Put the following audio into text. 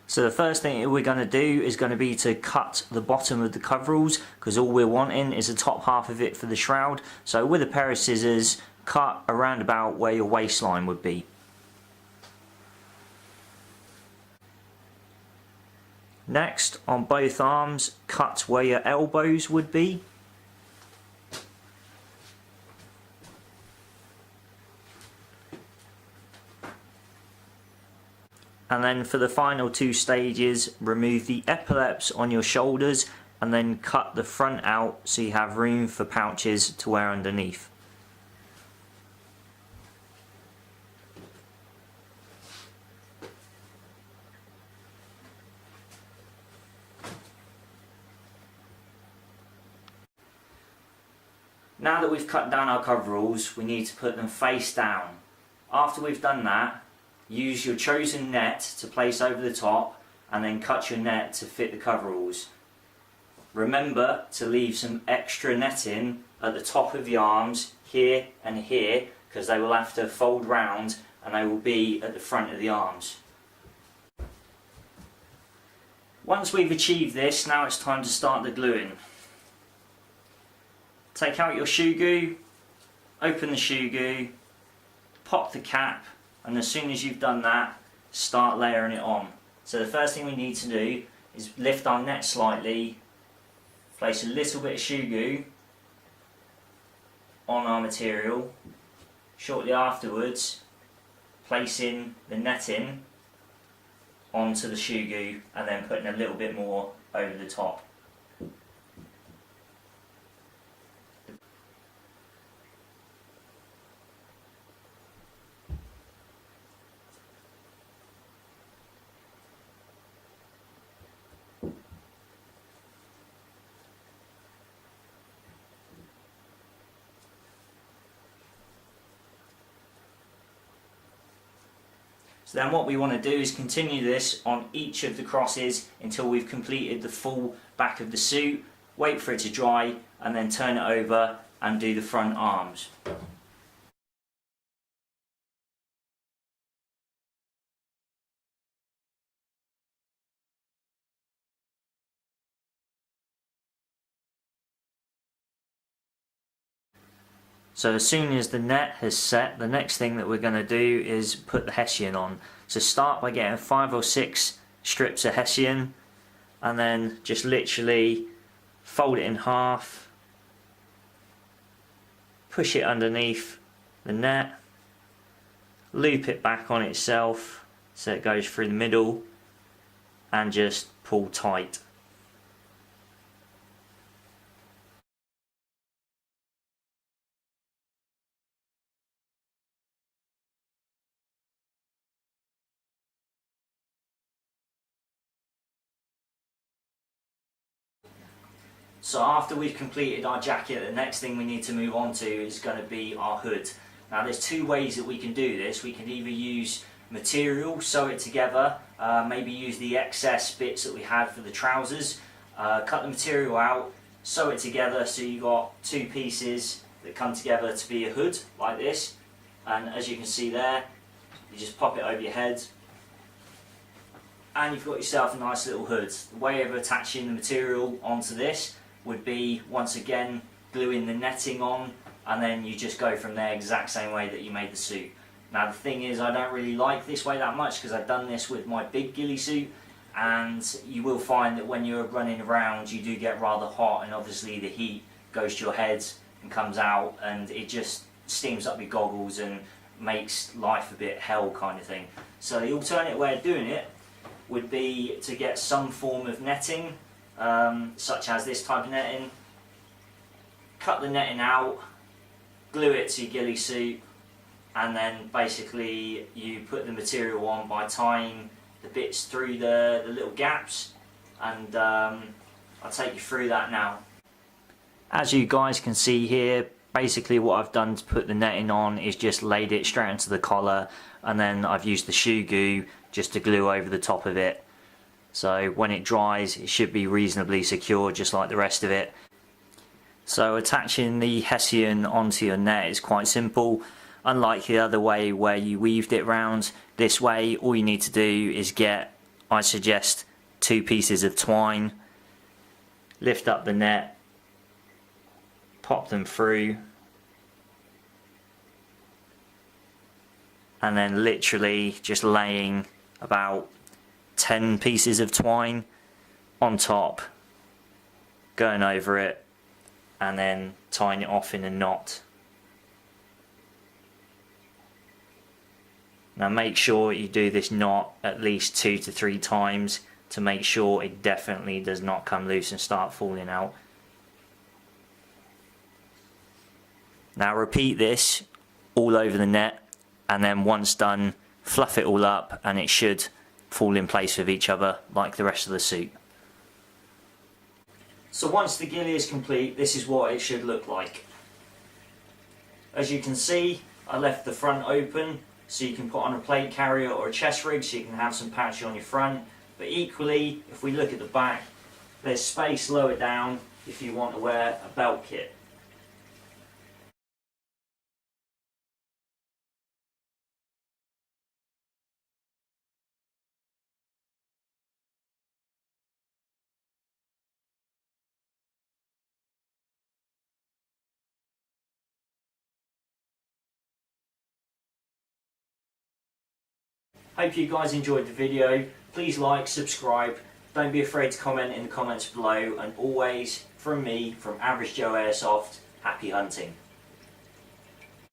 So the first thing we're going to do is going to be to cut the bottom of the coveralls, because all we're wanting is the top half of it for the shroud. So with a pair of scissors, cut around about where your waistline would be. Next, on both arms, cut where your elbows would be. And then for the final two stages, remove the epaulets on your shoulders and then cut the front out so you have room for pouches to wear underneath. Now that we've cut down our coveralls, we need to put them face down. After we've done that, use your chosen net to place over the top and then cut your net to fit the coveralls. Remember to leave some extra netting at the top of the arms, here and here, because they will have to fold round and they will be at the front of the arms. Once we've achieved this, now it's time to start the gluing. Take out your shoe goo, open the shoe goo, pop the cap, and as soon as you've done that, start layering it on. So the first thing we need to do is lift our net slightly, place a little bit of shoe goo on our material. Shortly afterwards, placing the netting onto the shoe goo and then putting a little bit more over the top. So then what we want to do is continue this on each of the crosses until we've completed the full back of the suit, wait for it to dry and then turn it over and do the front arms. So as soon as the net has set, the next thing that we're going to do is put the hessian on. So start by getting 5 or 6 strips of hessian and then just literally fold it in half, push it underneath the net, loop it back on itself so it goes through the middle and just pull tight. So after we've completed our jacket, the next thing we need to move on to is going to be our hood. Now there's two ways that we can do this. We can either use material, sew it together, maybe use the excess bits that we had for the trousers, cut the material out, sew it together so you've got two pieces that come together to be a hood like this. And as you can see there, you just pop it over your head and you've got yourself a nice little hood. The way of attaching the material onto this would be, once again, gluing the netting on, and then you just go from there exact same way that you made the suit. Now the thing is, I don't really like this way that much because I've done this with my big ghillie suit, and you will find that when you're running around you do get rather hot, and obviously the heat goes to your head and comes out and it just steams up your goggles and makes life a bit hell kind of thing. So the alternate way of doing it would be to get some form of netting, such as this type of netting, cut the netting out, glue it to your ghillie suit, and then basically you put the material on by tying the bits through the little gaps, and I'll take you through that now. As you guys can see here, basically what I've done to put the netting on is just laid it straight into the collar, and then I've used the shoe goo just to glue over the top of it. So when it dries it should be reasonably secure just like the rest of it. So attaching the hessian onto your net is quite simple. Unlike the other way where you weaved it round, this way all you need to do is get I suggest 2 pieces of twine, lift up the net, pop them through, and then literally just laying about 10 pieces of twine on top, going over it, and then tying it off in a knot. Now make sure you do this knot at least 2 to 3 times to make sure it definitely does not come loose and start falling out. Now repeat this all over the net, and then once done, fluff it all up and it should fall in place with each other like the rest of the suit. So once the ghillie is complete, this is what it should look like. As you can see, I left the front open so you can put on a plate carrier or a chest rig so you can have some pouch on your front. But equally, if we look at the back, there's space lower down if you want to wear a belt kit. Hope you guys enjoyed the video. Please like, subscribe, don't be afraid to comment in the comments below, and always, from me, from Average Joe Airsoft, happy hunting.